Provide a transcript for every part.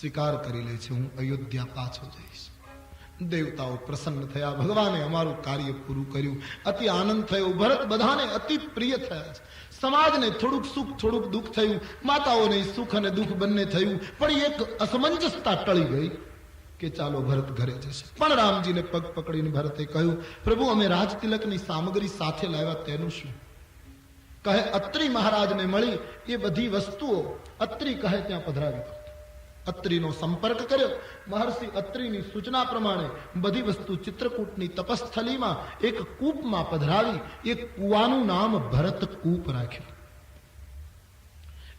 સ્વીકાર કરી લે છે, હું અયોધ્યા પાછો જઈશ. દેવતાઓ પ્રસન્ન થયા, ભગવાને અમારું કાર્ય પૂરું કર્યું. અતિ આનંદ થયો. ભરત બધાને અતિ પ્રિય થયા છે. સમાજને થોડુંક સુખ થોડુંક દુઃખ થયું, માતાઓને સુખ અને દુઃખ બંને થયું. પણ એક અસમંજસતા ટળી ગઈ કે ચાલો ભરત ઘરે જશે. પણ રામજીને પગ પકડીને ભરતે કહ્યું, પ્રભુ અમે રાજતિલકની સામગ્રી સાથે લાવ્યા તેનું શું? કહે અત્રિ મહારાજને મળી એ બધી વસ્તુઓ અત્રિ કહે ત્યાં પધરાવી દો. અત્રિનો સંપર્ક કર્યો. મહર્ષિ અત્રિની સૂચના પ્રમાણે બધી વસ્તુ ચિત્રકૂટની તપસ્થલીમાં એક કૂપમાં પધરાવી. એ કૂવાનું નામ ભરત કૂપ રાખ્યું.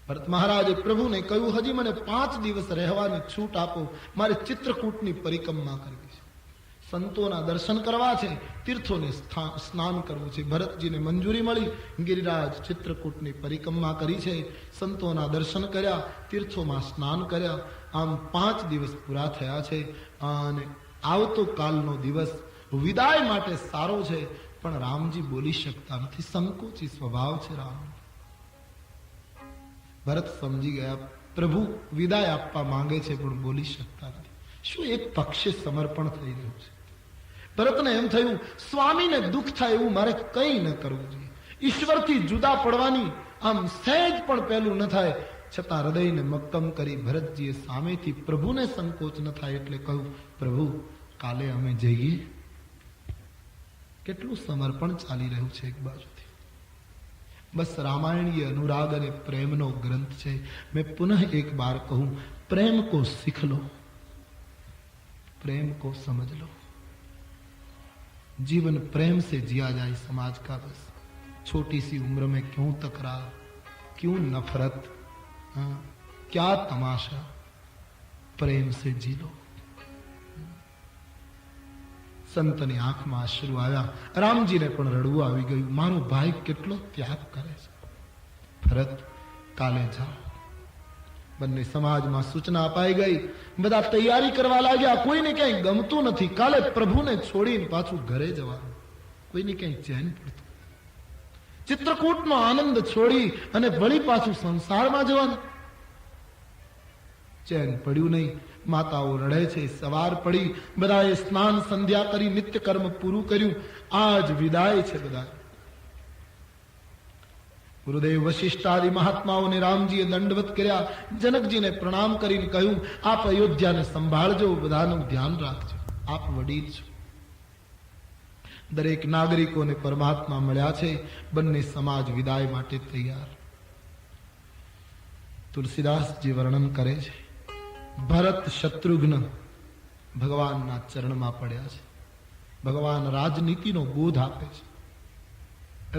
ભરત મહારાજે પ્રભુને કહ્યું, હજી મને 5 દિવસ રહેવાની છૂટ આપો, મારે ચિત્રકૂટની પરિક્રમા કરવી છે, સંતોના દર્શન કરવા છે, તીર્થોને સ્નાન કરવું છે. ભરતજીને મંજૂરી મળી. ગિરિરાજ ચિત્રકૂટની પરિક્રમા કરી છે, સંતોના દર્શન કર્યા, તીર્થોમાં સ્નાન કર્યા. આમ 5 દિવસ પૂરા થયા છે અને આવતો કાલનો દિવસ વિદાય માટે સારો છે. પણ રામજી બોલી શકતા નથી, સંકોચી સ્વભાવ છે રામ. ભરત સમજી ગયા, પ્રભુ વિદાય આપવા માંગે છે પણ બોલી શકતા નથી. શું એક પક્ષે સમર્પણ થઈ રહ્યું છે? ભરતને એમ થયું, સ્વામીને દુઃખ થાય એવું મારે કંઈ ન કરવું જોઈએ. ઈશ્વરથી જુદા પડવાની આમ સહેજ પણ પહેલું ન થાય. છતાં હૃદયને મક્કમ કરી ભરતજીએ સામેથી પ્રભુને સંકોચ ન થાય એટલે કહ્યું, પ્રભુ કાલે અમે જઈએ. કેટલું સમર્પણ ચાલી રહ્યું છે એક બાજુથી. બસ રામાયણીય અનુરાગ અને પ્રેમનો ગ્રંથ છે. मैं पुनः एक बार कहूं, प्रेम को सीख लो, प्रेम को समझ लो. जीवन प्रेम से जिया जाए समाज का. बस छोटी सी उम्र में क्यों तकरार, क्यों नफरत, क्या तमाशा. प्रेम से जी लो. સંતની આંખમાં અશ્રુ આવ્યા. રામજીને પણ રડવું આવી ગયું. મારો ભાઈ કેટલો ત્યાગ કરે છે. ભરત કાલે જાઓ. બંને સમાજમાં સૂચના અપાઈ ગઈ. બધા તૈયારી કરવા લાગ્યા. કોઈને ક્યાંય ગમતું નથી. કાલે પ્રભુને છોડીને પાછું ઘરે જવાનું. કોઈને ક્યાંય ચેન પડતું. ચિત્રકૂટનો આનંદ છોડી અને વળી પાછું સંસારમાં જવાનું. ચેન પડ્યું નહીં. માતાઓ રડે છે. સવાર પડી, બધાએ સ્નાન સંધ્યા કરી, નિત્ય કર્મ પૂરું કર્યું. આજ વિદાય છે બધા. ગુરુદેવ વશિષ્ઠાદિ મહાત્માઓને રામજીએ દંડવત કર્યા. જનકજીને પ્રણામ કરીને કહ્યું, આપ અયોધ્યાને સંભાળજો, બધાનું ધ્યાન રાખજો, આપ વડીલ છો. દરેક નાગરિકોને પરમાત્મા મળ્યા છે. બંને સમાજ વિદાય માટે તૈયાર. તુલસીદાસજી વર્ણન કરે છે, ભરત શત્રુઘ્ન ભગવાનના ચરણમાં પડ્યા છે. ભગવાન રાજનીતિનો બોધ આપે છે.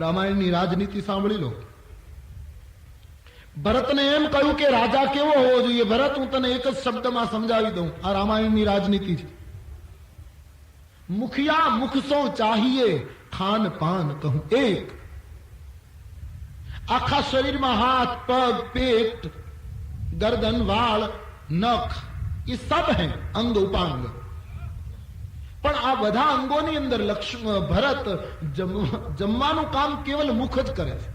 રામાયણની રાજનીતિ સાંભળી લો. ભરતને એમ કહ્યું કે રાજા કેવો હોવો જોઈએ. ભરત, હું તને એક જ શબ્દમાં સમજાવી દઉં. આ રામાયણની રાજનીતિ છે. મુખિયા મુખ સો ચાહીએ, ખાન પાન કહું એક. આખા શરીરમાં હાથ, પગ, પેટ, ગરદન, વાળ, નખ, ये सब हैं अंग उपांग. પણ આ બધા અંગોની અંદર ભરત જમવાનું કામ કેવલ મુખ જ કરે છે.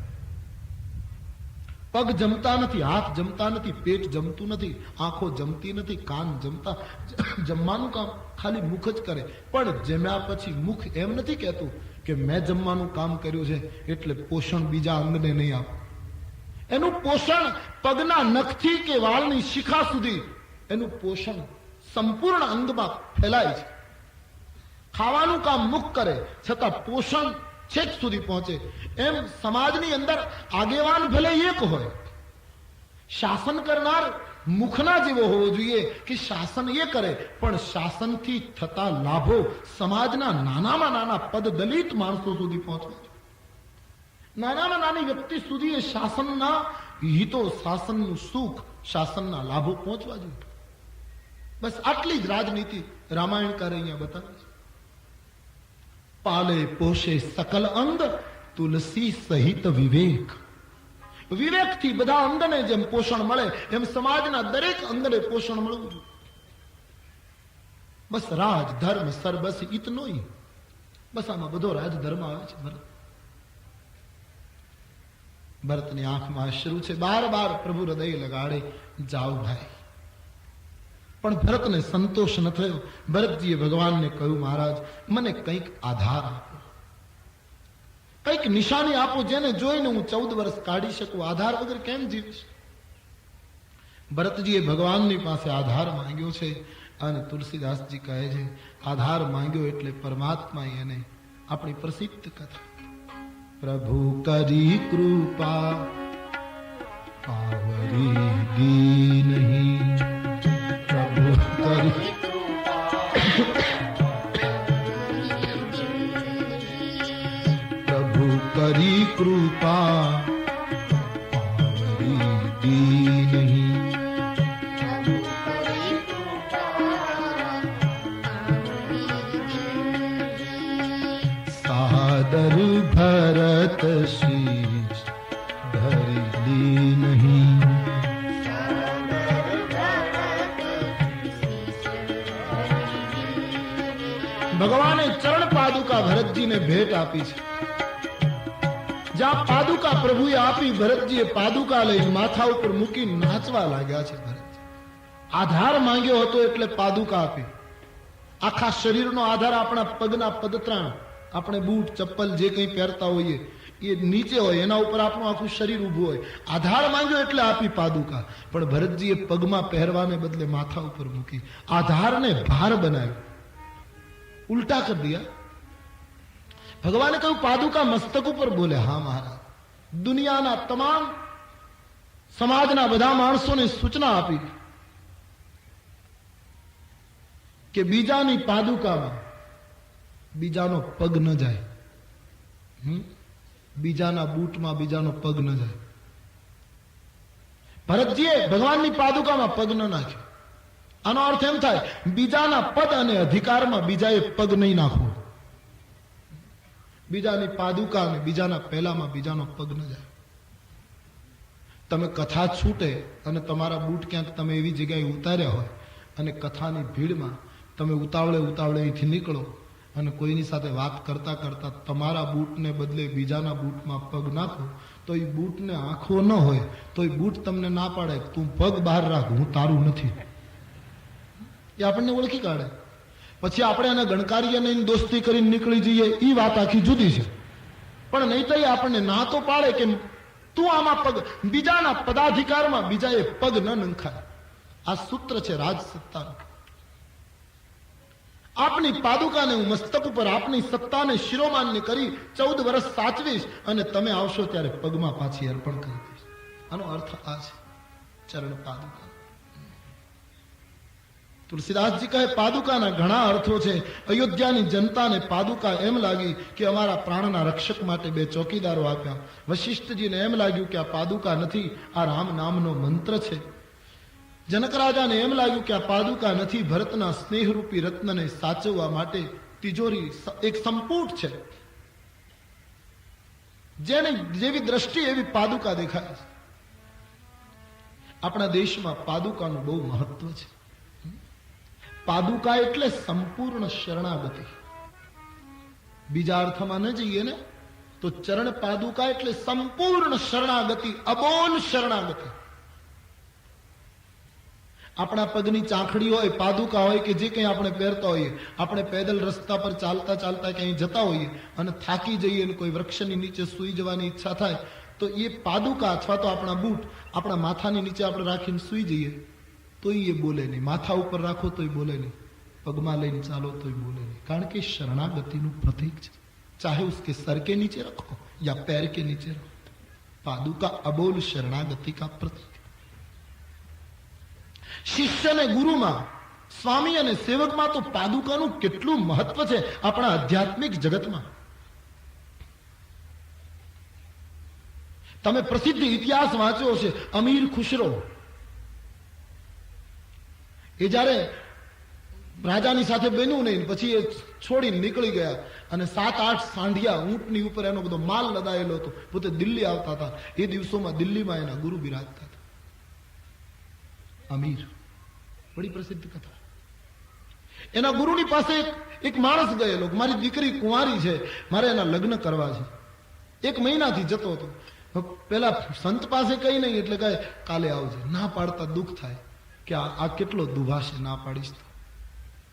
પગ જમતા નથી, હાથ જમતા નથી, પેટ જમતું નથી, આંખો જમતી નથી, કાન જમતા. જમવાનું કામ ખાલી મુખ જ કરે. પણ જમ્યા પછી મુખ એમ નથી કહેતું કે મેં જમવાનું કામ કર્યું છે એટલે પોષણ બીજા અંગને નહીં આપો. એનું પોષણ પગના નખથી કે વાળની શિખા સુધી એનું પોષણ સંપૂર્ણ અંગમાં ફેલાય છે. ખાવાનું કામ મુખ કરે છતાં પોષણ છેક સુધી પહોંચે. એમ સમાજની અંદર આગેવાન ભલે એક હોય, શાસન કરનાર મુખના જેવો હોવો જોઈએ કે શાસન એ કરે પણ શાસનથી થતા લાભો સમાજના નાનામાં નાના પદ દલિત માણસો સુધી પહોંચવા. નાનામાં નાની વ્યક્તિ સુધી એ શાસનના હિતો, શાસનનું સુખ, શાસનના લાભો પહોંચવા જોઈએ. બસ આટલી જ રાજનીતિ રામાયણકાર અહીંયા બતાવે છે. પાલે પોષે સકલ અંગ, તુલસી સહિત વિવેક. વિવેકથી બધા અંગને જેમ પોષણ મળે એમ સમાજના દરેક અંગને પોષણ મળવું જોઈએ. બસ રાજ ધર્મ સર બસ ઇતનો ही. બસ આમાં બધો રાજધર્મ આવે છે. ભરતની આંખમાં અશ્રુ છે. બાર બાર પ્રભુ હૃદય લગાડે, જાઓ ભાઈ. પણ ભરતને સંતોષ ન થયો. ભરતજીએ ભગવાનને કહ્યું, મહારાજ મને કંઈક આધાર આપો, કંઈક નિશાની આપો જેને જોઈને હું 14 વર્ષ કાઢી શકું. આધાર વગર કેમ જીવીશ? ભરતજીએ ભગવાનની પાસે આધાર માંગ્યો છે. અને તુલસીદાસજી કહે છે, આધાર માંગ્યો એટલે પરમાત્મા એને આપણી પ્રસિદ્ધ કથા, પ્રભુ કરી કૃપા પાવરી દીનહી, પ્રભુ કરી પ્રભુ કરી કૃપા પાવરી દીનહી, સાદર ભરત શીશ ધરી લી નહીં. ભગવાને ચરણ પાદુકા ભરતજીને ભેટ આપી છે. જ્યાં પાદુકા પ્રભુએ આપી, ભરતજીએ પાદુકા લઈ માથા ઉપર મૂકી નાચવા લાગ્યા છે. ભરતજી આધાર માંગ્યો હતો એટલે પાદુકા આપી. આખા શરીરનો આધાર આપણા પગના પદત્રાણ, આપણે બૂટ ચપ્પલ જે કંઈ પહેરતા હોઈએ એ નીચે હોય, એના ઉપર આપણું આખું શરીર ઊભું હોય. આધાર માંગ્યો એટલે આપી પાદુકા. પણ ભરતજીએ પગમાં પહેરવાને બદલે માથા ઉપર મૂકી, આધારને ભાર બનાવ્યો, ઉલટા કરી દિયા. ભગવાને કહ્યું પાદુકા મસ્તક ઉપર બોલે. હા મહારાજ, દુનિયાના તમામ સમાજના બધા માણસોને સૂચના આપી કે બીજાની પાદુકામાં બીજાનો પગ ન જાય, બીજાના બૂટમાં બીજાનો પગ ન જાય. ભરતજીએ ભગવાનની પાદુકામાં પગ ન નાખ્યો. આનો અર્થ એમ થાય, બીજાના પદ અને અધિકારમાં બીજાએ પગ નહીં નાખવો. બીજાની પાદુકા અને બીજાના પહેલામાં બીજાનો પગ ન જાય. તમે કથા છૂટે અને તમારા બૂટ ક્યાંક તમે એવી જગ્યાએ ઉતાર્યા હોય અને કથાની ભીડમાં તમે ઉતાવળે અહીંથી નીકળો અને કોઈની સાથે વાત કરતા કરતા તમારા બૂટને બદલે બીજાના બૂટમાં પગ નાખો, તો એ બૂટને આંખો ન હોય તો એ બૂટ તમને ના પાડે, તું પગ બહાર રાખ, હું તારું નથી. એ આપણને ઓળખી કાઢે. પછી આપણે એને ગણકારીએ નહીં, દોસ્તી કરીને નીકળી જઈએ, એ વાત આખી જુદી છે. પણ નહીં તો આપણને ના તો પાડે કે તું આમાં પગ, બીજાના પદાધિકારમાં બીજાએ પગ ન નંખાય. આ સૂત્ર છે રાજસત્તાનું. આપની પાદુકાને હું મસ્તક ઉપર આપની સત્તાને શિરોમાન્ય કરી 14 વર્ષ સાચવીશ અને તમે આવશો ત્યારે પગમાં પાછી અર્પણ કરી દઈશ. આનો અર્થ આ છે ચરણ પાદુકા. તુલસીદાસજી કહે પાદુકાના ઘણા અર્થો છે. અયોધ્યાની જનતાને પાદુકા એમ લાગી કે અમારા પ્રાણના રક્ષક માટે 2 ચોકીદારો આપ્યા. વશિષ્ઠજીને એમ લાગ્યું કે આ પાદુકા નથી, આ રામ નામનો મંત્ર છે. જનક રાજાને એમ લાગ્યું કે આ પાદુકા નથી, ભરતના સ્નેહરૂપી રત્નને સાચવવા માટે તિજોરી એક સંપુટ છે. જેની જેવી દ્રષ્ટિ એવી પાદુકા દેખાય છે. આપણા દેશમાં પાદુકાનું બહુ મહત્વ છે. પાદુકા એટલે સંપૂર્ણ શરણાગતિ. બીજા અર્થમાં ન જઈએ ને તો ચરણ પાદુકા એટલે સંપૂર્ણ શરણાગતિ, અબોલ શરણાગતિ. આપણા પગની ચાંખડી હોય, પાદુકા હોય કે જે કંઈ આપણે પહેરતા હોઈએ, આપણે પેદલ રસ્તા પર ચાલતા ચાલતા ક્યાંય જતા હોઈએ અને થાકી જઈએ અને કોઈ વૃક્ષની નીચે સૂઈ જવાની ઈચ્છા થાય તો એ પાદુકા અથવા તો આપણા બૂટ આપણા માથાની નીચે આપણે રાખીને સૂઈ જઈએ તો એ બોલે નહીં. માથા ઉપર રાખો તો એ બોલે નહીં, પગમાં લઈને ચાલો તો એ બોલે નહીં. કારણ કે શરણાગતિનું પ્રતીક છે. ચાહે उसके सर के नीचे रखो या पैर के नीचे रखो, पादुका अबोल शरणागति का प्रतीक. શિષ્ય ને ગુરુમાં, સ્વામી અને સેવકમાં તો પાદુકાનું કેટલું મહત્વ છે આપણા આધ્યાત્મિક જગતમાં. તમે પ્રસિદ્ધ ઇતિહાસ વાંચ્યો છે. અમીર ખુશરો એ જયારે રાજાની સાથે બન્યું નહીં, પછી એ છોડીને નીકળી ગયા અને 7-8 સાંઢિયા ઊંટની ઉપર એનો બધો માલ લદાયેલો હતો. પોતે દિલ્હી આવતા હતા. એ દિવસોમાં દિલ્હીમાં એના ગુરુ બિરાજતા હતા. અમીર, બડી પ્રસિદ્ધ કથા. એના ગુરુની પાસે એક માણસ ગયેલો, મારી દીકરી કુંવારી છે, મારે એના લગ્ન કરવા છે. 1 મહિનાથી જતો હતો. પેલા સંત પાસે કઈ નહીં એટલે કહે કાલે આવજે. ના પાડતા દુઃખ થાય કે આ કેટલો દુભાશે ના પાડીશ તો.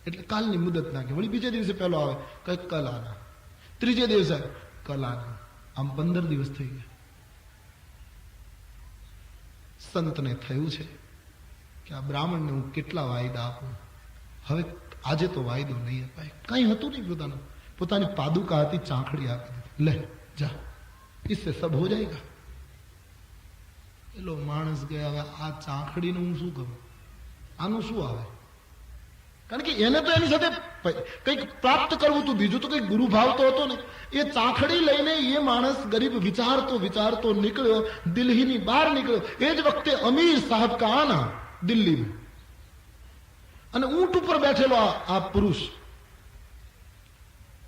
એટલે કાલની મુદત નાખે. વળી બીજે દિવસે પેલો આવે કઈ કલાના, ત્રીજે દિવસે કલાના, આમ 15 દિવસ થઈ ગયા. સંતને થયું છે કે આ બ્રાહ્મણને હું કેટલા વાયદા આપું, હવે આજે તો વાયદો નહીં અપાય. કઈ હતું નહીં, પોતાની પાદુકા હતી, ચાંખડી આપી દીધી, લે જા, इससे सब हो जाएगा. પેલો માણસ ગયા, હવે આ ચાંખડીનું હું શું કરું, આનું શું આવે? કારણ કે એને તો એની સાથે કંઈક પ્રાપ્ત કરવું હતું, બીજું તો કંઈક ગુરુ ભાવ તો હતો ને. એ ચાંખડી લઈને એ માણસ ગરીબ વિચારતો નીકળ્યો, દિલ્હીની બહાર નીકળ્યો. એ જ વખતે અમીર સાહેબ કા આના દિલ્હીમાં, અને ઊંટ ઉપર બેઠેલો આ પુરુષ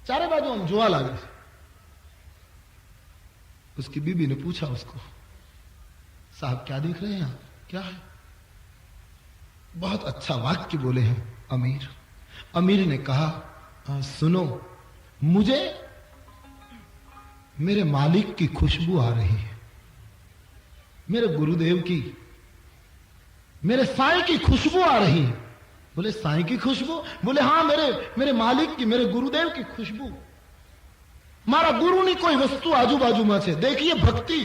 चारे बाजू हम जोआ लागे. उसकी बीबी ने पूछा उसको, साहब क्या देख रहे हैं आप, क्या है? बहुत अच्छा वाक्य बोले हैं अमीर. अमीर ने कहा, सुनो, मुझे मेरे मालिक की खुशबू आ रही है, मेरे गुरुदेव की, मेरे साईं की खुशबू आ रही है. बोले साईं की खुशबू? बोले हाँ, मेरे मालिक की, मेरे गुरुदेव की खुशबू. मारा गुरु ની કોઈ વસ્તુ આજુબાજુમાં છે. देखिए भक्ति.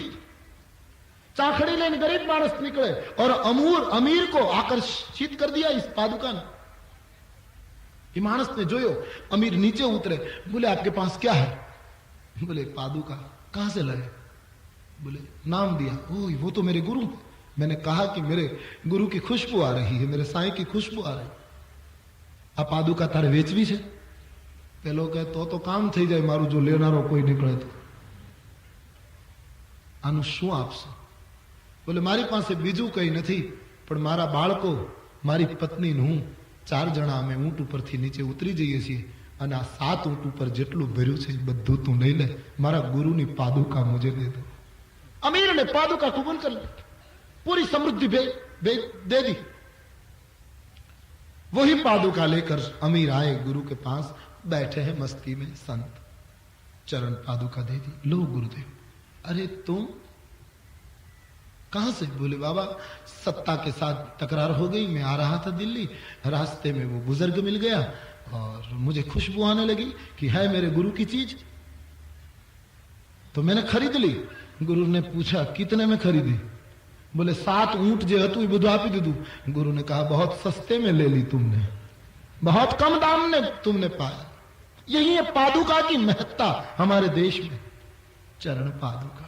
चाखड़ी लेने गरीब मानस निकले और अमीर को आकर्षित कर दिया इस पादुका ने. ये मानस ने जोयो, अमीर नीचे उतरे, बोले आपके पास क्या है? बोले पादुका. कहां से लाए? बोले नाम दिया, ओ वो तो मेरे गुरु, मैंने कहा कि मेरे गुरु की खुशबू आ रही है, मेरे साईं की खुशबू आ रही. आ पादुका तारे वेचवी छे? पेलो कहे तो काम थई जाए मारू, जो लेनारो कोई निकळे तो. आनु शुं आपशो? बोले मारी पासे बीजू कई नहीं, पण मारा बाळको, मारी पत्नी ने हूँ 4 जणा अमे ऊंट उपरथी नीचे उतरी जईए छीए, अने आ 7 ऊंट उपर जेटलुं भर्युं छे बधुं तू नहीं ले, मारा गुरुनी पादुका मुझे दे दो. अमीर ने पादुका कबूल कर ली, पूरी समृद्धि दे दी. वही पादुका लेकर अमीर आए गुरु के पास, बैठे हैं मस्ती में संत. चरण पादुका दे दी, लो गुरुदेव. अरे तुम कहां से? बोले बाबा सत्ता के साथ तकरार हो गई, मैं आ रहा था दिल्ली, रास्ते में वो बुजुर्ग मिल गया और मुझे खुशबू आने लगी कि है मेरे गुरु की चीज, तो मैंने खरीद ली. गुरु ने पूछा कितने में खरीदी? बोले 7 ऊंट जे हतु ए बधु आपी दीधुं. गुरु ने कहा बहुत सस्ते में ले ली तुमने, बहुत कम दाम में तुमने पाया. यही है पादुका की महत्ता हमारे देश में. चरण पादुका.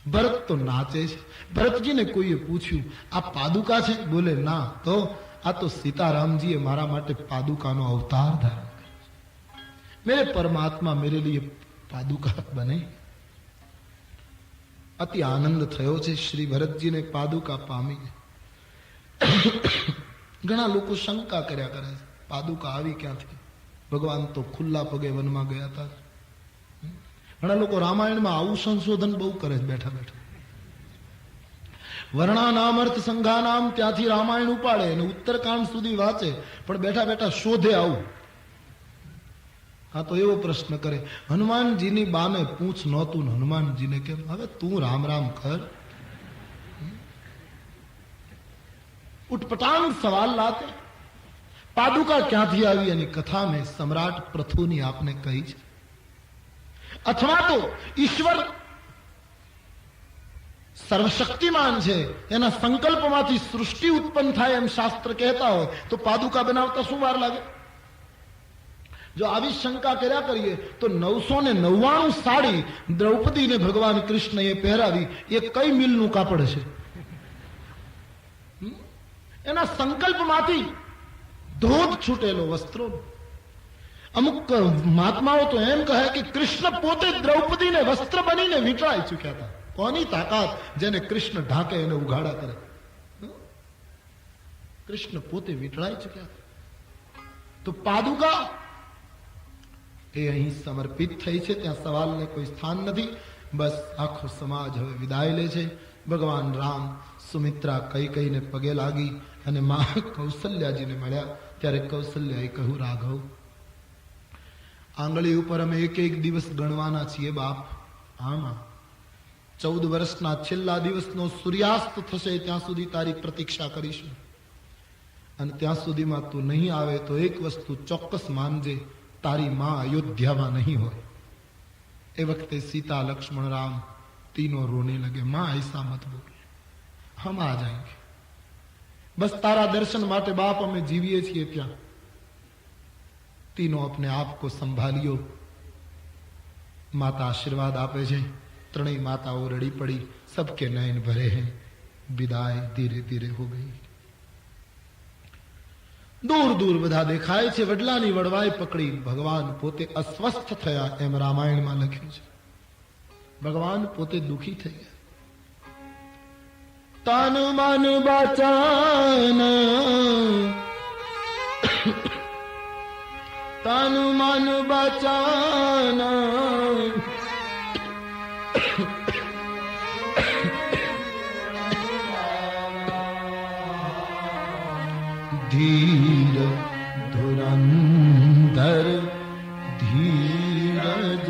भरत तो नाचे. भरत जी ने कोई पूछ्યું आ पादुका छे? बोले ना, तो आ तो सीताराम जी मारा माटे पादुका नो अवतार धारण कर्यो. मेरे परमात्मा मेरे लिए पादुका बने. अति आनंद थयो छे. श्री भरत जी ने पादुका पामी. घणा लोको शंका कर्या करे, पादुका आवी क्यांथी? भगवान तो खुल्ला पगे वनमा गया था. घणा लोको रामायण में आવું संशोधन बहु करे बैठा बैठा. वर्णानाम अर्थ संघानाम ત્યાંથી રામાયણ ઉપાડે અને ઉત્તરકાંડ સુધી વાંચે, પણ બેઠા બેઠા શોધે આવું. हाँ तो एवो प्रश्न करे, हनुमान जी बाने पूछ नहोतुं, हनुमान जी ने केम? हवे तू राम राम कर. उटपटांग सवाल लाते. पादुका क्यांथी आवी एनी कथा में सम्राट प्रथुनी आपने कही छे. अथवा तो ईश्वर सर्वशक्तिमान छे, एना संकल्पमांथी सृष्टि उत्पन्न थाय एम शास्त्र कहता हो, तो पादुका बनावता शुं वार लागे? जो आवी शंका कर्या करिए तो 999 साड़ी द्रौपदी ने भगवान कृष्ण ये पहरावी, ये कई मीलનું કાપડ છે? એના સંકલ્પમાંથી ધોધ છૂટેલો વસ્ત્રો. અમુક મહાત્માઓ તો એમ કહે કે કૃષ્ણ પોતે દ્રૌપદીને વસ્ત્ર બનીને વીંટળાઈ ચૂક્યા હતા. કોની તાકાત જેને કૃષ્ણ ઢાંકે એને ઉઘાડા કરે? કૃષ્ણ પોતે વીંટળાઈ ચૂક્યા હતા. તો પાદુકા એ અહીં સમર્પિત થઈ છે, ત્યાં સવાલને કોઈ સ્થાન નથી. બસ આખો સમાજ હવે વિદાય લે છે. ભગવાન રામ સુમિત્રા કઈ પગે લાગી અને મા કૌશલ્યાજીને મળ્યા. ત્યારે કૌશલ્યાએ કહ્યું, રાઘવ આંગળી ઉપર અમે એક દિવસ ગણવાના છીએ બાપ. આમાં 14 વર્ષના છેલ્લા દિવસનો સૂર્યાસ્ત થશે ત્યાં સુધી તારી પ્રતીક્ષા કરીશું, અને ત્યાં સુધીમાં તું નહીં આવે તો એક વસ્તુ ચોક્કસ માનજે, તારી માં અયોધ્યામાં નહીં હોય. એ વખતે સીતા લક્ષ્મણ રામ तीनों रोने लगे. मां ऐसा मत बोल, हम आ जाएंगे. बस तारा दर्शन माटे बाप हमें जीविए છીએ ત્યાં. तीनों अपने आप को संभालियो. माता आशीर्वाद आपे છે. ત્રણેય માતાઓ રડી પડી. सबके नयन भरे हैं. विदाई धीरे धीरे हो गई. दूर दूर બધા દેખાય છે. વડલાની વડવાઈ પકડી ભગવાન પોતે અસ્વસ્થ થયા એમ રામાયણમાં લખ્યું છે. ભગવાન પોતે દુખી થઈ ગયા. તન મન બચન, તન મન બચન ધીર ધુરંધર ધીરજ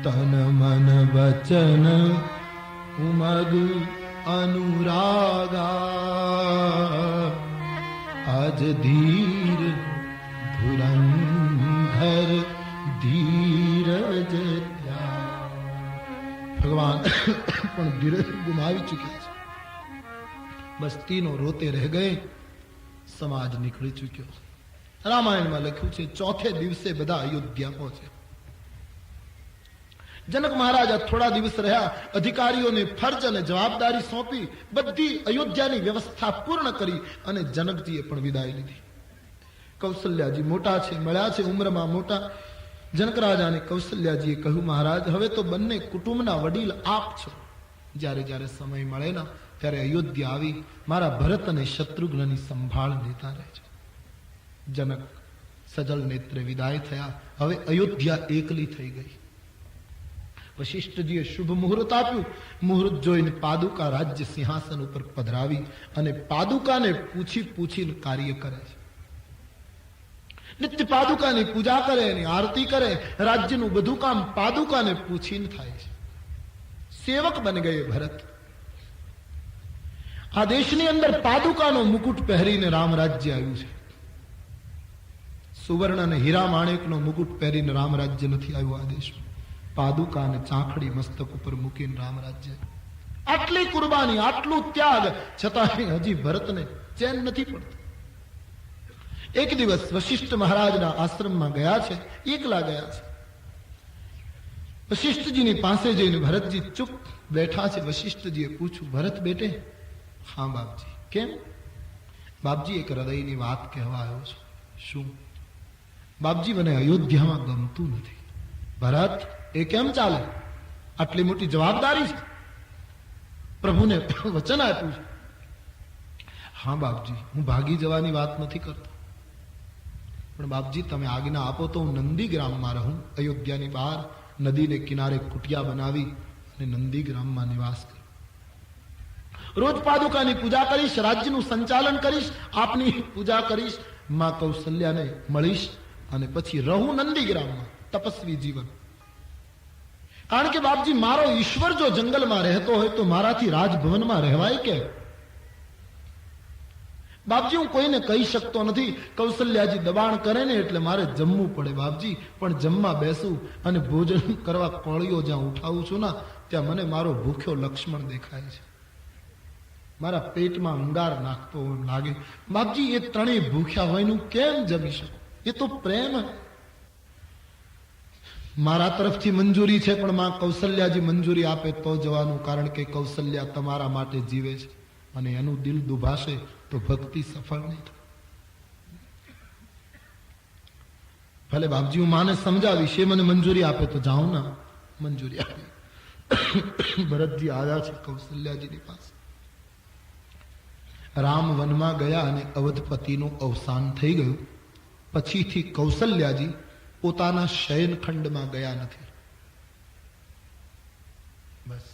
तन मन वचन उमग अनुरागा आज धीर धुरंधर धीरज भगवान पण धीरज गुमावी चुके છે. बस तीनों रोते रह गए. समाज નીકળી ચુક્યો. રામાયણમાં લખ્યું છે ચોથે દિવસે બધા અયોધ્યા પહોંચ્યા. जनक महाराजा थोड़ा दिवस रहा. अधिकारीઓને ફરજ અને જવાબદારી સોંપી બધી અયોધ્યાની વ્યવસ્થા પૂર્ણ કરી અને જનકજીએ પણ વિદાય લીધી. કૌશલ્યાજી મોટા છે, મળ્યા છે ઉંમરમાં મોટા. જનક રાજાને કૌશલ્યાજીએ કહ્યું, મહારાજ હવે તો બંને કુટુંબના વડીલ આપ છો. જ્યારે જ્યારે સમય મળે ને ત્યારે અયોધ્યા આવી મારા ભરત અને શત્રુઘ્નની સંભાળ લેતા રહેજો. જનક સજલ નેત્રે વિદાય થયા. હવે અયોધ્યા એકલી થઈ ગઈ. વશિષ્ઠજીએ શુભ મુહૂર્ત આપ્યું. મુહૂર્ત જોઈને પાદુકા રાજ્ય સિંહાસન ઉપર પધરાવી અને પાદુકાને પૂછી પૂછીને કાર્ય કરે છે. નિત્ય પાદુકાની પૂજા કરે અને આરતી કરે. રાજ્યનું બધું કામ પાદુકાને પૂછીને થાય છે. સેવક બની ગયે ભરત. આ દેશની અંદર પાદુકાનો મુકુટ પહેરીને રામ રાજ્ય આવ્યું છે. સુવર્ણ અને હીરા માણેકનો મુકુટ પહેરીને રામ રાજ્ય નથી આવ્યું આ દેશમાં. પાદુકા અને ચાંખડી મસ્તક ઉપર મૂકીને રામ રાજ્ય. આટલી કુરબાની, આટલું ત્યાગ છતાં હજી ભરતને ચેન નથી પડતું. એક દિવસ વશિષ્ઠ મહારાજના આશ્રમમાં ગયા છે. એકલા ગયા છે. વશિષ્ઠજીની પાસે જઈને ભરતજી ચૂપ બેઠા છે. વશિષ્ઠજીએ પૂછ્યું, ભરત બેટે? હા બાપજી. કેમ? બાપજી એક હૃદયની વાત કહેવા આવ્યો છું. શું? બાપજી મને અયોધ્યામાં ગમતું નથી. ભરત, એ કેમ ચાલે? આટલી મોટી જવાબદારી છે, પ્રભુને વચન આપ્યું છે. હા બાપજી, હું ભાગી જવાની વાત નથી કરતો, પણ બાપજી તમે આજ્ઞા આપો તો હું નંદીગ્રામમાં રહું. અયોધ્યાની બહાર નદીને કિનારે કુટિયા બનાવી અને નંદીગ્રામમાં નિવાસ કરું. રોજ પાદુકાની પૂજા કરીશ, રાજ્યનું સંચાલન કરીશ, આપની પૂજા કરીશ, માં કૌશલ્યાને મળીશ અને પછી રહું નંદીગ્રામમાં તપસ્વી જીવન. કારણ કે બાપજી મારો ઈશ્વર જો જંગલમાં રહેતો હોય તો મારાથી રાજભવનમાં રહેવાય કે? બાપજી હું કોઈને કહી શકતો નથી. કૌશલ્યાજી દબાણ કરે ને એટલે મારે જમવું પડે બાપજી. પણ જમવા બેસું અને ભોજન કરવા કોળીઓ જ્યાં ઉઠાવું છું ને ત્યાં મને મારો ભૂખ્યો લક્ષ્મણ દેખાય છે. મારા પેટમાં અંગાર નાખતો લાગે. બાપજી એ ત્રણેય ભૂખ્યા હોય નું કેમ જમી શકું? એ તો પ્રેમ. મારા તરફથી મંજૂરી છે પણ માં કૌશલ્યાજી મંજૂરી આપે તો જવાનું. કારણ કે કૌશલ્યા તમારા માટે જીવે છે અને એનું દિલ દુભાશે તો ભક્તિ સફળ નહીં થાય. ભલે બાપજી હું માને સમજાવીશ, એ મને મંજૂરી આપે તો જાઉં ના. મંજૂરી આપી. ભરતજી આવ્યા છે કૌશલ્યાજીની પાસે. રામ વનમાં ગયા અને અવધપતિનું અવસાન થઈ ગયું. પછીથી કૌશલ્યાજી પોતાના શયનખંડમાં ગયા નથી. બસ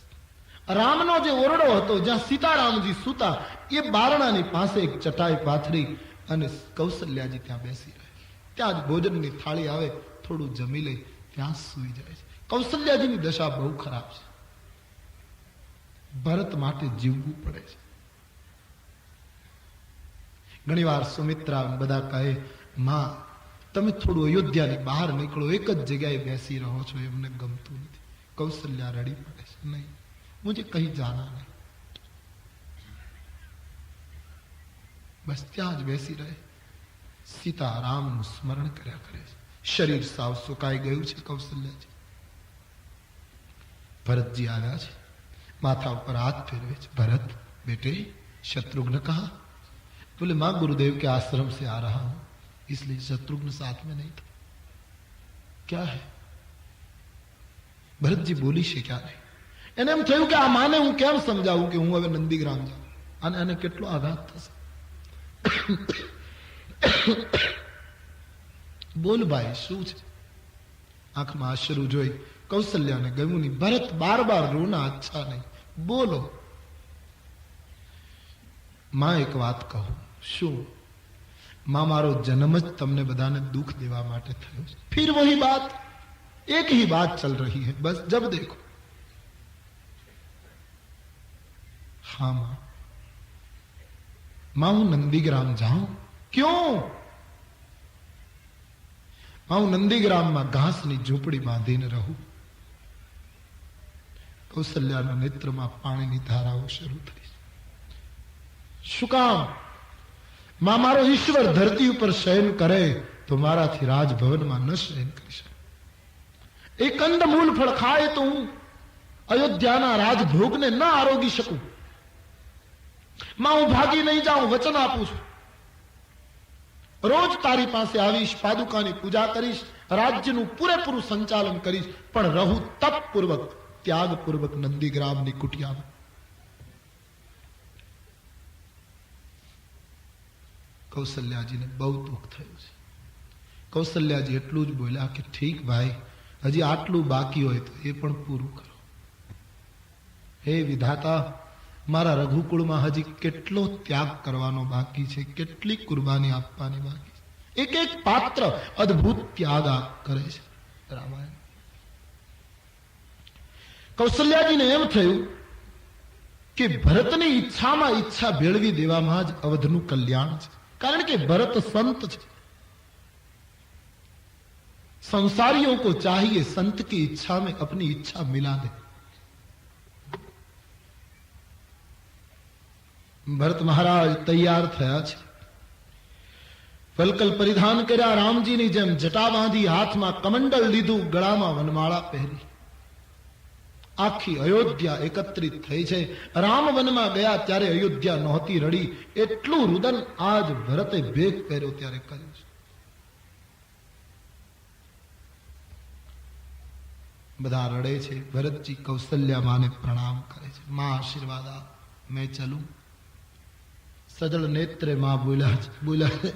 રામનો જે ઓરડો હતો જ્યાં સીતારામજી સૂતા એ બારણાની પાસે એક ચટાઈ પાથરી અને કૌશલ્યાજી ત્યાં બેસી રહે. ત્યાં જ ભોજનની થાળી આવે, થોડું જમી લે, ત્યાં સૂઈ જાય છે. કૌશલ્યાજીની દશા બહુ ખરાબ છે. ભરત માટે જીવવું પડે છે. ઘણી વાર સુમિત્રા બધા કહે, માં તમે થોડું અયોધ્યાની બહાર નીકળો, એક જ જગ્યાએ બેસી રહો છો, એમને ગમતું નથી. કૌશલ્યા રડી પડે છે, નહીં મુझे કहीं જાના નહીં. બસ ત્યાં જ બેસી રહે, સીતારામનું સ્મરણ કર્યા કરે છે. શરીર સાવ સુકાઈ ગયું છે કૌશલ્યાજી. ભરતજી આવ્યા છે, माथा पर हाथ फेरवे, भरत बेटे शत्रुघ्न कहा? बोले मां गुरुदेव के आश्रम से आ रहा हूं, इसलिए शत्रुघ्न साथ में नहीं था. क्या है? भरतजी बोली છે क्या नहीं. એને એમ થયું કે આ માને હું કેમ સમજાવું કે હું હવે નંદીગ્રામ જાઉં, અને એને કેટલો આઘાત થશે. બોલ ભાઈ શું છે? આંખમાં અશ્રુ જોઈ કૌશલ્યાને ગયું નહીં. ભરત બાર બાર રોના અચ્છા નહીં, બોલો. માં એક વાત કહું. શું? માં મારો જન્મ જ તમને બધાને દુઃખ દેવા માટે થયો છે. फिर वही बात, एक ही बात चल रही है, बस जब देखो. हाँ मां હું નંદીગ્રામ જાઉં? ક્યું? હું નંદીગ્રામમાં ઘાસની ઝૂંપડી બાંધીને રહું. કૌશલ્યાના નેત્રમાં પાણીની ધારાઓ શરૂ થઈ. શું કામ? માં મારો ઈશ્વર ધરતી ઉપર શયન કરે તો મારાથી રાજભવનમાં ન શયન કરી શકે. એ કંદમૂલ ફળ ખાય તો હું અયોધ્યાના રાજભોગને ન આરોગી શકું. માં હું ભાગી નહીં જાઉં, વચન આપું છું. રોજ તારી પાસે આવીશ, પાદુકાની પૂજા કરીશ, રાજ્યનું પૂરેપૂરું સંચાલન કરીશ, પણ રહું તપપૂર્વક, ત્યાગપૂર્વક નંદીગ્રામની કુટિયામાં. કૌશલ્યાજીને બહુ દુઃખ થયું છે. કૌશલ્યાજી એટલું જ બોલ્યા કે ઠીક ભાઈ, હજી આટલું બાકી હોય તો એ પણ પૂરું કરો. હે વિધાતા, મારા રઘુકુળમાં હજી કેટલો ત્યાગ કરવાનો બાકી છે, કેટલી કુરબાની આપવાની બાકી છે. એક એક પાત્ર અદ્ભુત ત્યાગ કરે છે રામાયણ. કૌશલ્યાજીને એમ થયું કે ભરતની ઈચ્છામાં ઈચ્છા ભેળવી દેવામાં જ અવધનું કલ્યાણ છે. કારણ કે ભરત સંત છે. संसारियों को चाहिए संत की इच्छा में अपनी इच्छा मिला दे. ભરત મહારાજ તૈયાર થયા છે. વલ્કલ પરિધાન કર્યા, રામજીની જેમ જટા બાંધી, હાથમાં કમંડલ લીધું, ગળામાં વનમાળા પહેરી. આખી અયોધ્યા એકત્રિત થઈ છે. રામ વનમાં ગયા ત્યારે અયોધ્યા નહોતી રડી, એટલું રુદન આજ ભરતે ભેગ પહેર્યો ત્યારે કર્યું છે. બધા રડે છે. ભરતજી કૌશલ્યા માને પ્રણામ કરે છે. માં આશીર્વાદ આપ, મેં ચલું. સજળ નેત્રે માં બોલ્યા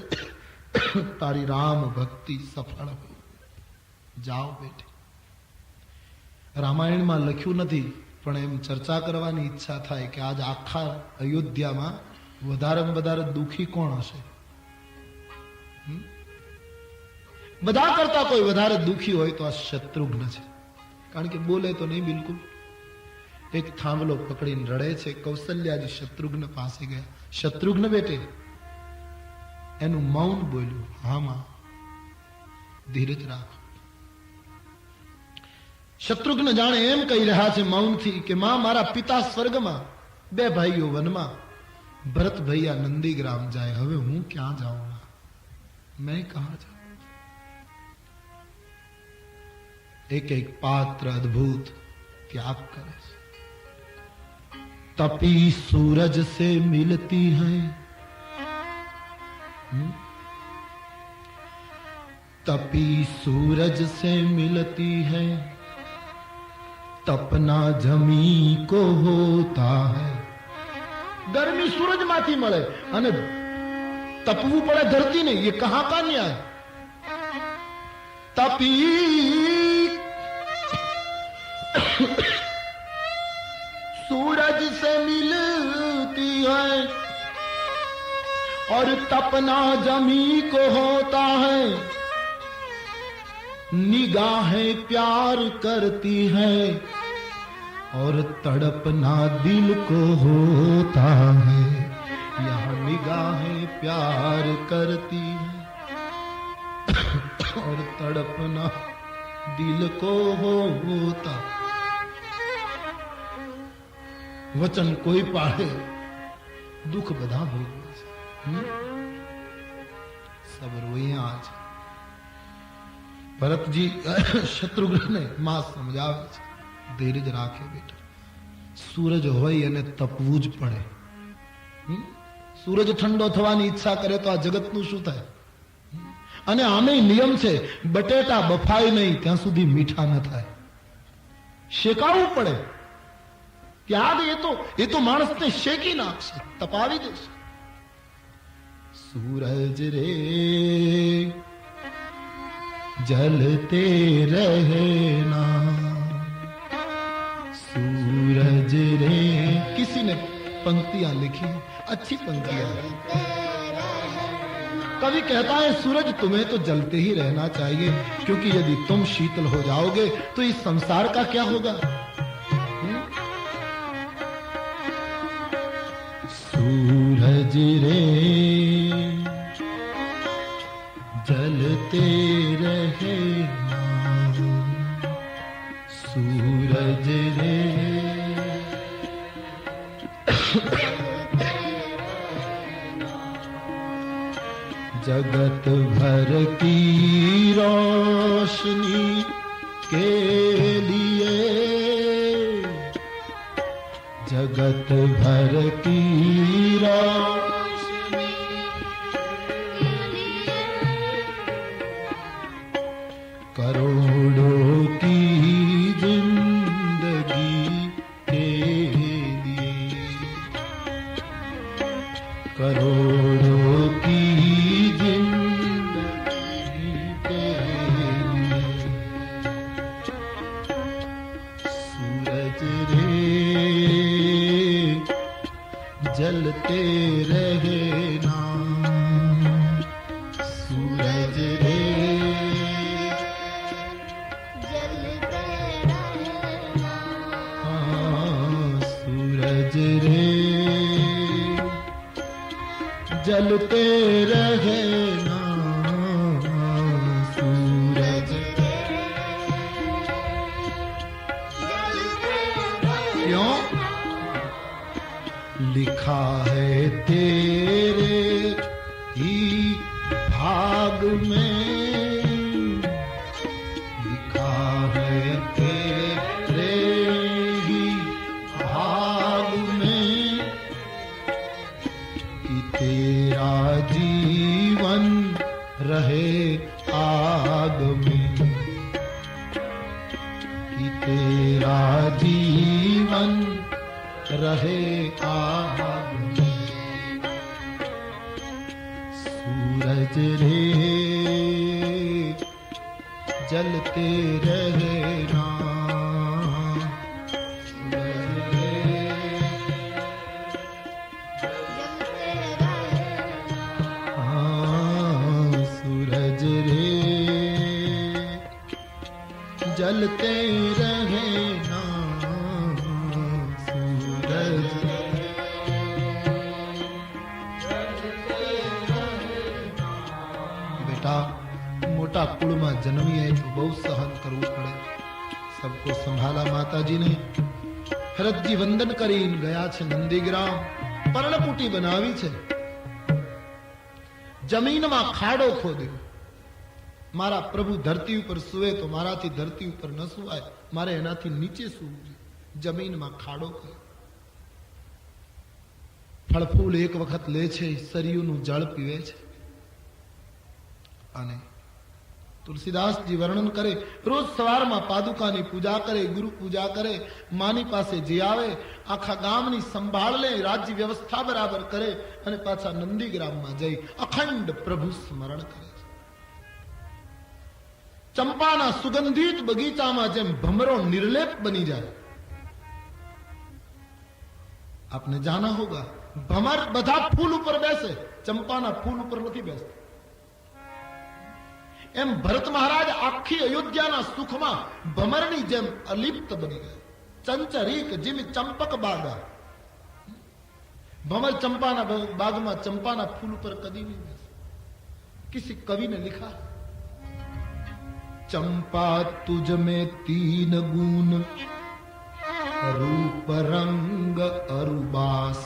તારી રામ ભક્તિ સફળ હો, જાઓ બેટી. રામાયણમાં લખ્યું નથી, પણ એમ ચર્ચા કરવાની ઈચ્છા થાય કે આજ આખા અયોધ્યામાં વધારેમાં વધારે દુઃખી કોણ હશે? બધા કરતા કોઈ વધારે દુઃખી હોય તો આ શત્રુઘ્ન છે. કારણ કે બોલે તો નહીં બિલકુલ. એક થાંભલો પકડીને રડે છે. કૌશલ્યાજી શત્રુઘ્ન પાસે ગયા. શત્રુઘ્ન બેટે, એનું મૌન બોલ્યું, હા માં, ધીરજ રાખો. શત્રુઘ્ન જાણે એમ કહી રહ્યા છે મૌનથી કે માં, મારા પિતા સ્વર્ગમાં, બે ભાઈઓ વનમાં, ભરત ભૈયા નંદીગ્રામ જાય, હવે હું ક્યાં જાઉં? મેં કહા જાઉં? એક એક પાત્ર અદ્ભુત त्याग करे. तपी सूरज से मिलती है, तपी सूरज से मिलती है, तपना जमी को होता है. गर्मी सूरज माथी મળે અને તપવું પડે ધરતી ને, ये कहां का न्याय? तपी सूरज से मिलती है और तपना जमी को होता है. निगाहें प्यार करती है और तड़पना दिल को होता है। यहाँ निगाहें प्यार करती है और तड़पना दिल को होता। वचन कोई पाड़े दुख बधा हो सब रोए आज। भरतजी शत्रुघ्न ने मां समझावे धीरज राखे बेटा, सूरज હોય અને તપવું જ પડે। સૂરજ ઠંડો થવાની ઈચ્છા કરે તો આ જગતનું શું થાય? અને આમે નિયમ છે બટેટા બફાય નહીં ત્યાં સુધી મીઠા ન થાય, શેકાવવું પડે। ત્યાગ એ તો માણસને શેકી નાખશે, તપાવી દેશે। सूरज रे जलते रहना, सूरज रे। किसी ने पंक्तियां लिखी, अच्छी पंक्तियां। कवि कहता है सूरज तुम्हें तो जलते ही रहना चाहिए, क्योंकि यदि तुम शीतल हो जाओगे तो इस संसार का क्या होगा? सूरज रे जलते रहना, सूरज रे। जगत भर की रोशनी के लिए, जगत भर की रोशनी के लिए, करोड़ों की जिंदगी के लिए, करोड़ों की जिंदगी के लिए। सूरज रे जलते रहना, सूरज रे जलते रहना, सूरज रे जलते रहना, सूरज क्यों लिखा है तेरे ही भाग में, लिखा है तेरे ही भाग में कि तेरा जीवन रहे आग में, कि तेरा जीवन रहे आग में। सूरज रे जलते रहना, सूरज रे जलते रहना, सूरज रे जलते रहना, सूरज बेटा मोटा कुल में जन्मीए तो बहुत सहन करવું પડે। सबको संभाला माताजी ने। भरतजी वंदन કરીને ગયા છે નંદીગ્રામ, પર્ણકુટી બનાવી છે। જમીનમાં ખાડો ખોદ્યો, મારા પ્રભુ ધરતી ઉપર સુવે તો મારાથી ધરતી ઉપર ન સુવાય, મારે એનાથી નીચે સુવું છે। જમીનમાં ખાડો કર્યો, ફળફૂલ એક વખત લે છે, સરિયુનું જળ પીવે છે। અને तुलसीदास जी वर्णन करे, रोज सवार में पादुका की पूजा करे, गुरु पूजा करे, मानी पासे जी आवे, आखा गाम नी संभाल ले, राज्य व्यवस्था बराबर करे अने पाछा नंदीग्राम में जई अखंड प्रभु स्मरण करे। चंपाना सुगंधित बगीचा में जेम भमरो निर्लेप बनी जाए। आपने जाना होगा भमर बधा फूल ऊपर बैसे, चंपाना फूल ऊपर नहीं बैसता। એમ ભરત મહારાજ આખી અયોધ્યાના સુખમાં ભમરની જેમ અલિપ્ત બની ગયા. ચંચરીક જીમ ચંપક બાગા. भंवर चंपाना बाग में चंपाना फूल पर कदी नहीं बैसे. किसी कवि ने लिखा, चंपा तुझ में तीन गुण, रूप रंग अरुबास.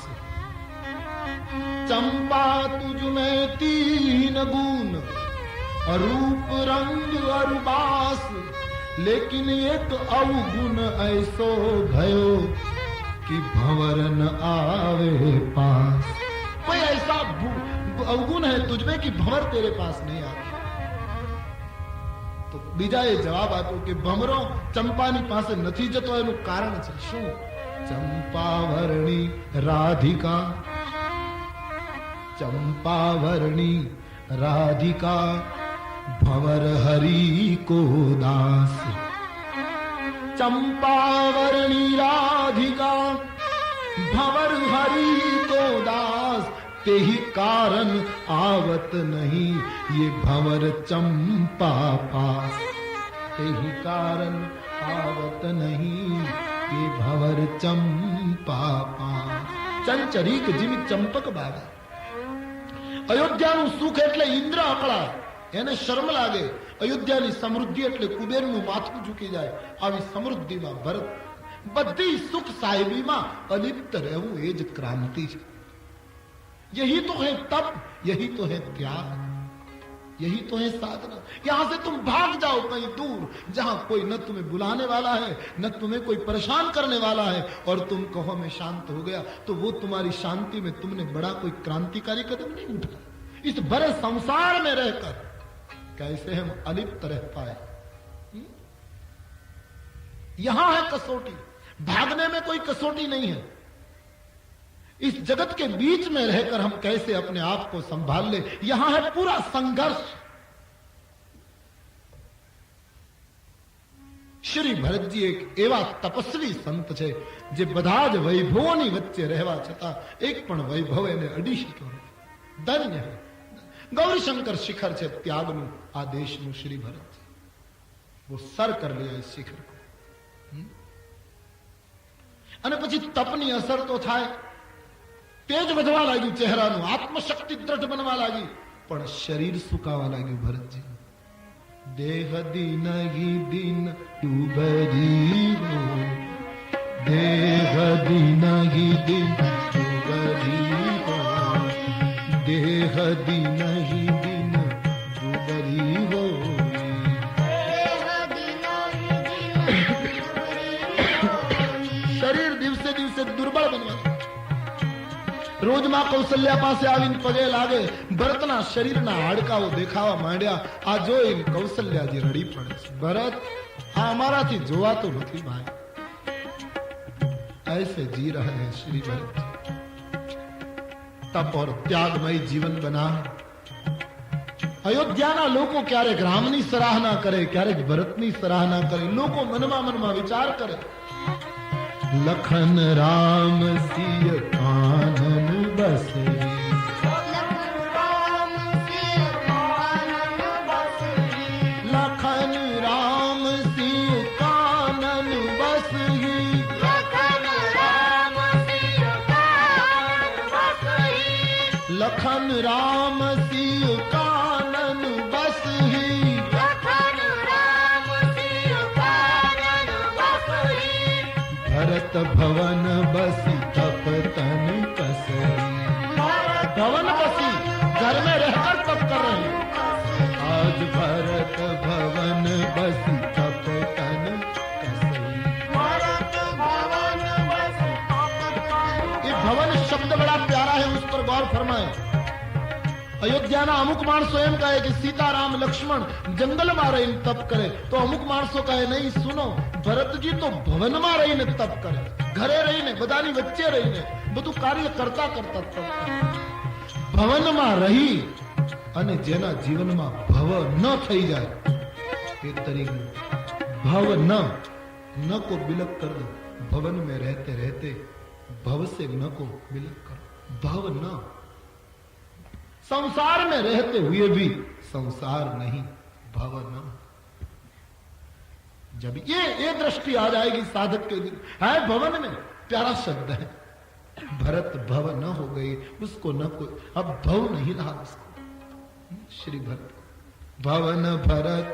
चंपा तुझ में तीन गुण, रूप रंग अरुबास. लेकिन एक अवगुण ऐसो भयो कि भंवर न आवे पास. कोई ऐसा अवगुण है तुझमें कि भंवर तेरे पास नहीं आता. तो बीजा ये जवाब आप्यो कि भंवरो चंपानी पासे નથી જતો એનું કારણ છે શું? ચંપાવર્ણી રાધિકા, ચંપાવર્ણી રાધિકા, भंवर हरि को दास. चंपावरणी राधिका, भंवर हरि को दास. ते ही कारण आवत नहीं ये भंवर चंपा पास. ते ही कारण आवत नहीं ये भंवर चंपा पास. चंचरीक जिम चंपक बागा. अयोध्याનું સુખ એટલે ઇન્દ્ર અકળાય, એને શરમ લાગે. અયોધ્યાની સમૃદ્ધિ એટલે કુબેરનું માથું ઝૂકી જાય. આવી સમૃદ્ધિમાં ભરત બધી સુખ સાહેબીમાં અલિપ્ત રહેવું એ જ ક્રાંતિ છે. यही तो है तप, यही तो है त्याग, यही तो है साधना. यहां से तुम भाग जाओ कहीं दूर जहां कोई न तुम्हें बुलाने वाला है न तुम्हें कोई परेशान करने वाला है और तुम कहो मैं शांत हो गया. तो वो तुम्हारी शांति में तुमने बड़ा कोई क्रांतिकारी कदम नहीं उठाया. इस बड़े संसार में रहकर कैसे हम अलिप्त रह पाए? यहां है कसौटी. भागने में कोई कसौटी नहीं है. इस जगत के बीच में रहकर हम कैसे अपने आप को संभाल ले, यहां है पूरा संघर्ष. श्री भरतजी एक एवा तपस्वी संत छे जे બધા જ વૈભવોની વચ્ચે રહેવા છતાં એક પણ વૈભવ એને અડી શક્યો નથી. ધન્ય है. गौरीशंकर शिखर છે ત્યાગનું આ દેશનું શ્રી ભરત. वो सर कर लिया इस शिखर को. અને પછી તપની અસર તો થાય. तेज વધવા લાગ્યું ચહેરાનું, આત્મશક્તિ દ્રઢ બનવા લાગી, પણ શરીર સુકાવા લાગ્યું ભરતજી. દેહ દિન હી દિન ડૂબરી હો, દેહ દિન હી દિન ડૂબરી હો, દેહ દિન હી દિન ડૂબરી હો. શરીર દિવસે દિવસે દુર્બળ બનવા. રોજ માં કૌશલ્યા પાસે આવીને પગે લાગે. ભરતના શરીરના હાડકાઓ દેખાવા માંડ્યા. આ જોઈને કૌશલ્યાજી રડી પડે છે. ભરત, આ અમારાથી જોવાતું નથી ભાઈ. ऐसे जी रहे हैं श्री भरत. तप और त्यागमय जीवन बना. અયોધ્યાના લોકો ક્યારેક રામની સરાહના કરે, ક્યારેક ભરતની સરાહના કરે. લોકો મનમાં મનમાં વિચાર કરે, लखन राम सिय कानन बसे, लखन राम सिय कानन बसही, लखन राम सिय कानन बसही, लखन राम सिय कानन बसही, लखन राम सिय कानन बसही. भरत भवन बसी तप तन कसरी. भवन बसी घर में रहकर तप कर रहे. आज भरत भवन बसी तप तन कसरी. भरत भवन बसी तप तन. ये भवन शब्द बड़ा प्यारा है, उस पर गौर फरमाए. अयोध्याना अमुक माणसो एम कहे कि सीताराम लक्ष्मण जंगलમાં રહીને તપ કરે, તો અમુક માણસો કહે નહીં, સુનો, ભરતજી તો ભવનમાં રહીને તપ કરે, ઘરે રહીને બધાની વચ્ચે રહીને બધું કાર્ય કરતા કરતા તપ કરે. ભવનમાં રહી અને જેના જીવનમાં ભવ ન થઈ જાય એ તરીકે ભવ न को बिलक कर दो. भवन में रहते रहते भव से न को बिलक करो. भव न. संसार में रहते हुए भी संसार नहीं, भवन। जब ये दृष्टि आ जाएगी साधक के दिन, है भवन में प्यारा शब्द है, भरत भव न हो गई, उसको न कोई अब भव नहीं रहा उसको। श्री भरत भवन भरत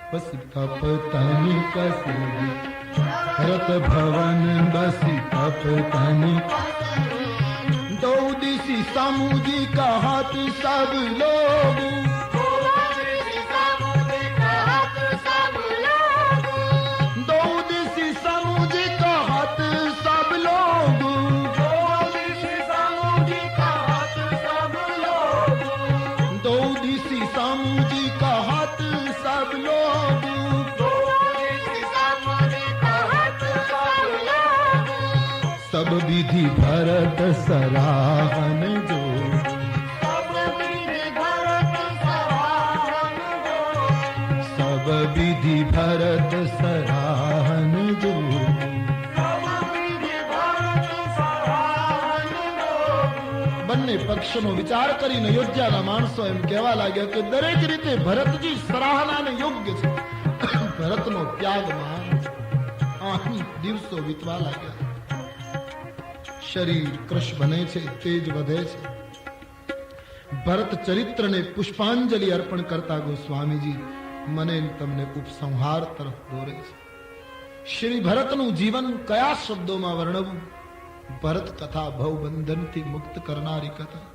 बसी तप तनि कसरी, भरत भवन बसी तप तनि, दो दिशि समुझी कहत सब लोग, दो दिशि समुझी कहत सब लोग, दो दिशि समुझी कहत सब लोग, सब विधि भरत सराहन जो, सब विधि भरत सराहन जो, બંને પક્ષનો વિચાર કરીને યોજ્યાના માણસો એમ કહેવા લાગ્યા કે દરેક રીતે ભરતજી સરાહનાને યોગ્ય છે, ભરતનો ત્યાગ મહાન છે. આમ દિવસો વીતવા લાગ્યા, શરીર કૃશ બને છે, તેજ વધે છે. ભરત ચરિત્રને પુષ્પાંજલિ અર્પણ કરતા ગોસ્વામીજી મને તમને ઉપસંહાર તરફ દોરે છે. શ્રી ભરતનું જીવન કયા શબ્દોમાં વર્ણવવું? ભરત કથા ભવબંધનથી મુક્ત કરનારી કથા.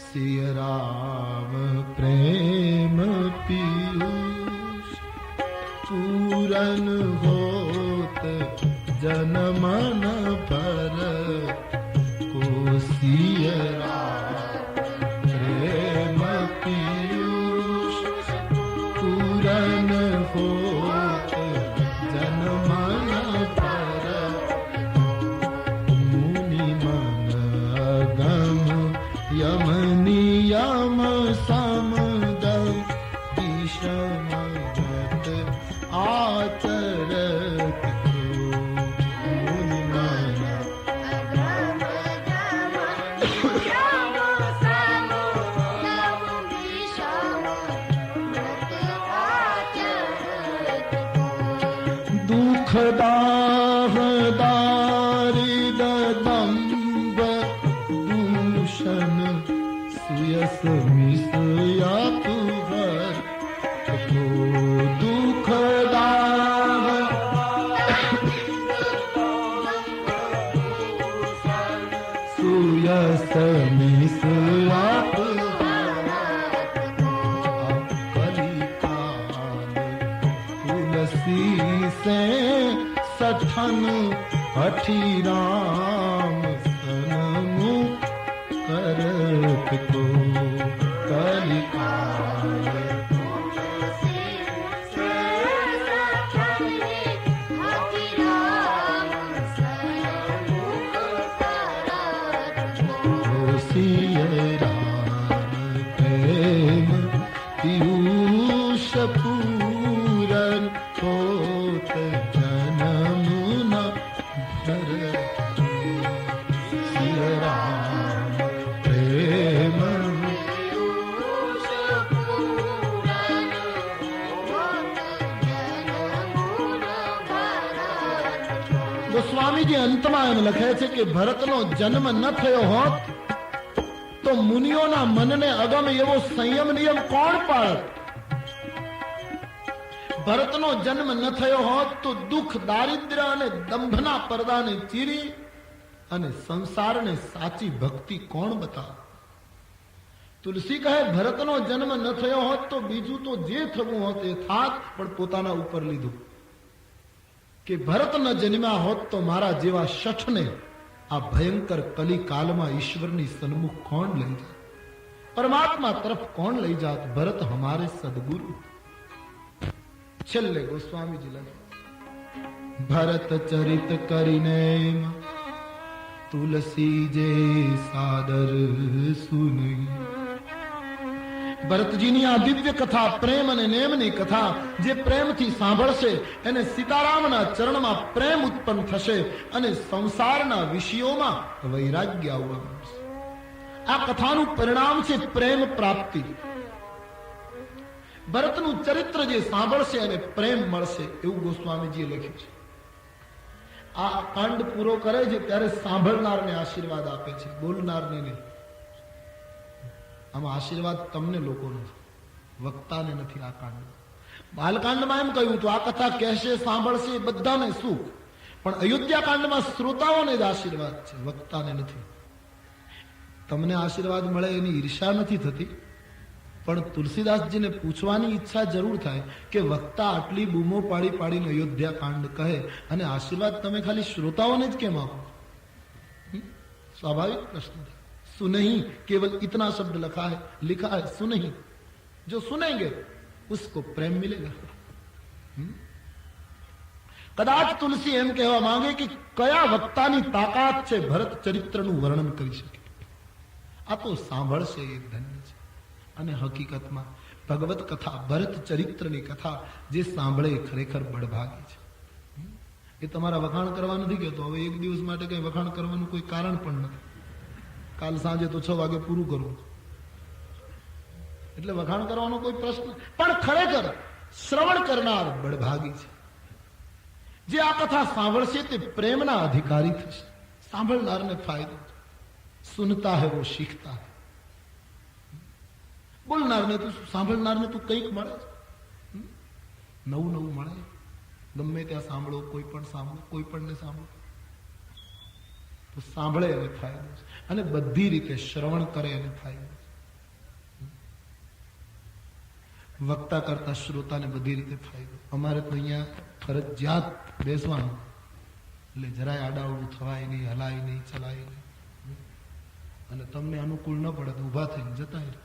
સિય રામ પ્રેમ પીયુષ પૂરન હોત જનમન ભર કો, સિય રામ પ્રેમ પીયુષ પૂરન હોત જનમન ભર, મુનિ મન અગમ યમ નિયમ સમદ વિષમ ગત આચરત કો, મુનિ મન દુઃખદાહ દારિદ દંભ દૂષણ સુયસ મિસયા તુહર કો, દુઃખદાહ સુયસ મિસયા તુહર, કલિકાલ तुलसी से सठन हठी राम सनमुख करत को, कलिकाल सिय राम प्रेम पीयूष पूरन होत जन्म न भर, सिय राम प्रेम पीयूष पूरन होत जन्म न भर. गोस्वामीजी અંતમાં એમ લખે છે કે ભરતનો જન્મ ન થયો હોત તો મુનિઓના મનને અગમ એવો સંયમ નિયમ કોણ પાળત? ભરતનો જન્મ ન થયો હોત તો દુઃખ દારિદ્ર્ય અને દંભના પડદાને ચીરી અને સંસારને સાચી ભક્તિ કોણ બતાવે? તુલસી કહે ભરતનો જન્મ ન થયો હોત તો બીજું તો જે થવું હોત એ થાત, પણ પોતાના ઉપર લીધું કે ભરત ન જન્મ્યા હોત તો મારા જેવા શઠને આ ભયંકર કલિકાલમાં ઈશ્વરની સન્મુખ કોણ લઈ જાત, પરમાત્મા તરફ કોણ લઈ જાત? ભરત હમારે સદગુરુ. છેલ્લે ગોસ્વામીજી લખે ભરત ચરિત કરીને તુલસી જે સાદર સુની. ભરતજીની આ દિવ્ય કથા, પ્રેમ અને નેમની કથા જે પ્રેમથી સાંભળશે એને સીતારામના ચરણમાં પ્રેમ ઉત્પન્ન થશે અને સંસારના વિષયોમાં વૈરાગ્ય આવવા માંડશે. આ કથાનું પરિણામ છે પ્રેમ પ્રાપ્તિ. ભરતનું ચરિત્ર જે સાંભળશે અને પ્રેમ મળશે એવું ગોસ્વામીજીએ લખ્યું છે. આ કાંડ પૂરો કરે છે ત્યારે સાંભળનારને આશીર્વાદ આપે છે, બોલનારને નહીં. આમાં આશીર્વાદ તમને લોકોનો છે, વક્તાને નથી. આ કાંડ બાલકાંડમાં એમ કહ્યું તો આ કથા કહેશે, સાંભળશે બધાને સુખ, પણ અયોધ્યા કાંડમાં શ્રોતાઓને જ આશીર્વાદ છે, વક્તાને નથી. તમને આશીર્વાદ મળે એની ઈર્ષા નથી થતી, પણ તુલસીદાસજીને પૂછવાની ઈચ્છા જરૂર થાય કે વક્તા આટલી બૂમો પાડી પાડીને અયોધ્યા કાંડ કહે અને આશીર્વાદ તમે ખાલી શ્રોતાઓને જ કેમ આપો? स्वाभाविक प्रश्न था. सुनही केवल इतना शब्द लिखा है सुनही. जो सुनेंगे उसको प्रेम मिलेगा. કદાચ તુલસી એમ કહેવા માંગે કે કયા વક્તાની તાકાત છે ભરત ચરિત્રનું વર્ણન કરી શકે. આ તો સાંભળશે એ ધન્ય છે. અને હકીકતમાં ભગવત કથા, ભરત ચરિત્રની કથા જે સાંભળે એ ખરેખર બળભાગી છે. એ તમારા વખાણ કરવા નથી કહેતો. હવે એક દિવસ માટે કઈ વખાણ કરવાનું કોઈ કારણ પણ નથી. કાલ સાંજે તો 6 વાગે પૂરું કરવું, એટલે વખાણ કરવાનો કોઈ પ્રશ્ન. પણ ખરેખર શ્રવણ કરનાર બળભાગી છે. જે આ કથા સાંભળશે તે પ્રેમના અધિકારી થશે. સાંભળનારને ફાયદો. સુનતા હે વો શીખતા હે. બોલનારને તું, સાંભળનારને તું કંઈક મળે છે, નવું નવું મળે. ગમે ત્યાં સાંભળો, કોઈ પણ સાંભળો, કોઈ પણ ને સાંભળો તો સાંભળે એને ફાયદો છે. અને બધી રીતે શ્રવણ કરે એને ફાયદો છે. વક્તા કરતા શ્રોતાને બધી રીતે ફાયદો. અમારે તો અહીંયા ફરજિયાત બેસવાનું, એટલે જરાય આડાવડું થવાય નહીં, હલાય નહીં, ચલાય નહીં. અને તમને અનુકૂળ ન પડે તો ઉભા થઈને જતા રહે.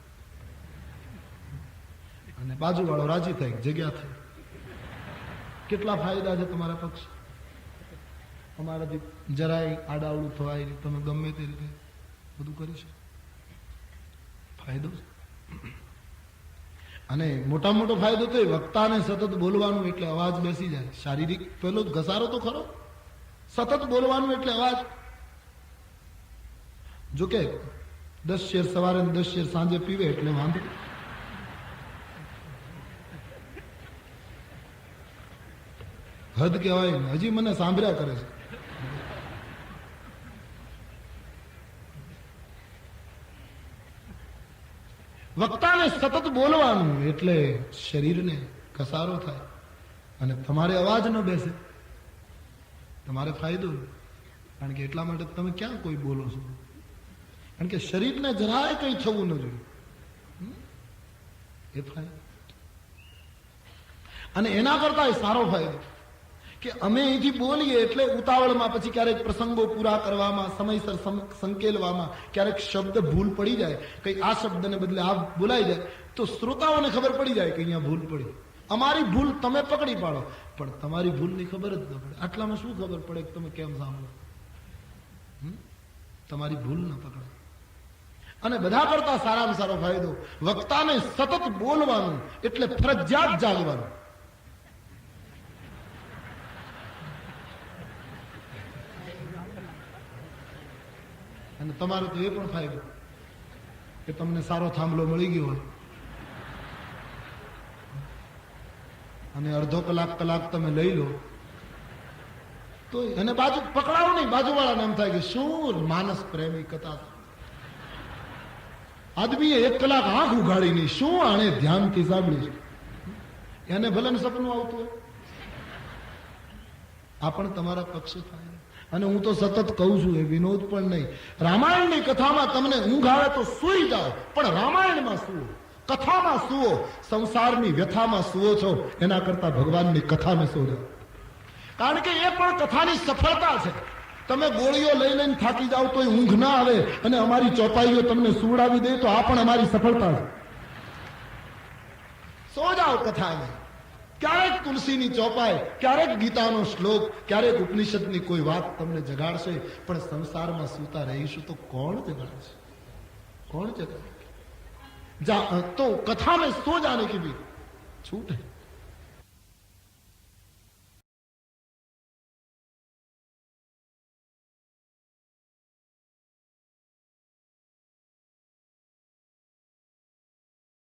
અને બાજુવાળો રાજી થાય, જગ્યા થાય. કેટલા ફાયદા છે તમારા પક્ષ. અમારાથી જરાય આડાવડું થવાય નહીં, તમે ગમે તે રીતે બધું કરી શકો. ફાયદો છે. અને મોટા મોટો ફાયદો તો વક્તાને સતત બોલવાનું એટલે અવાજ બેસી જાય. શારીરિક પેલો ઘસારો તો ખરો, સતત બોલવાનું એટલે અવાજ. જોકે 10 શેર સવારે 10 શેર સાંજે પીવે એટલે વાંધો. હદ કહેવાય ને, હજી મને સાંભળ્યા કરે છે. વક્તાને સતત બોલવાનું એટલે શરીરને કસારો થાય અને તમારે અવાજ ન બેસે, તમારે ફાયદો. કારણ કે એટલા માટે તમે ક્યાં કોઈ બોલો છો? કારણ કે શરીરને જરાય કંઈ થવું ન જોઈએ. એ ફાયદો. અને એના કરતા સારો ફાયદો કે અમે અહીંથી બોલીએ એટલે ઉતાવળમાં પછી ક્યારેક પ્રસંગો પૂરા કરવામાં, સમયસર સંકેલવામાં ક્યારેક શબ્દ ભૂલ પડી જાય, કઈ આ શબ્દને બદલે આ બોલાઈ જાય તો શ્રોતાઓને ખબર પડી જાય કે અહીંયા ભૂલ પડી. અમારી ભૂલ તમે પકડી પાડો, પણ તમારી ભૂલની ખબર જ ન પડે. આટલામાં શું ખબર પડે કે તમે કેમ સાંભળો? તમારી ભૂલ ન પકડે. અને બધા કરતા સારામાં સારો ફાયદો વક્તાને સતત બોલવાનું એટલે ફરજિયાત જાગવાનું. અને તમારો તો એ પણ ફાયદો કે તમને સારો થાંભલો મળી ગયો હોય અને અડધો કલાક તમે લઈ લો તો એને બાજુ પકડાવો નહીં. બાજુવાળાને એમ થાય કે શું માનસ પ્રેમી કથા. આદમીએ 1 કલાક આંખ ઉઘાડી નહીં, શું આણે ધ્યાનથી સાંભળ્યું. એને ભલે સપનું આવતું હોય. આ પણ તમારા પક્ષ થાય. અને હું તો સતત કહું છું, એ વિનોદ પણ નહીં. રામાયણની કથામાં તમને ઊંઘ આવે તો સૂઈ જાઓ, પણ રામાયણમાં સુવો, કથામાં સુવો. સંસારની વ્યથામાં સુવો છો એના કરતા ભગવાનની કથામાં સો જાઓ. કારણ કે એ પણ કથાની સફળતા છે. તમે ગોળીઓ લઈ લઈને થાકી જાઓ તો ઊંઘ ના આવે અને અમારી ચોપાઈઓ તમને સુવડાવી દે તો આ પણ અમારી સફળતા છે. સો જાઓ કથામાં. ક્યારેક તુલસીની ચોપાઈ, ક્યારેક ગીતાનો શ્લોક, ક્યારેક ઉપનિષદની કોઈ વાત તમને જગાડશે, પણ સંસારમાં સૂતા રહીશું તો કોણ જગાડશે? કોણ જગાડે? તો कथा में सो जाने की भी छूट है.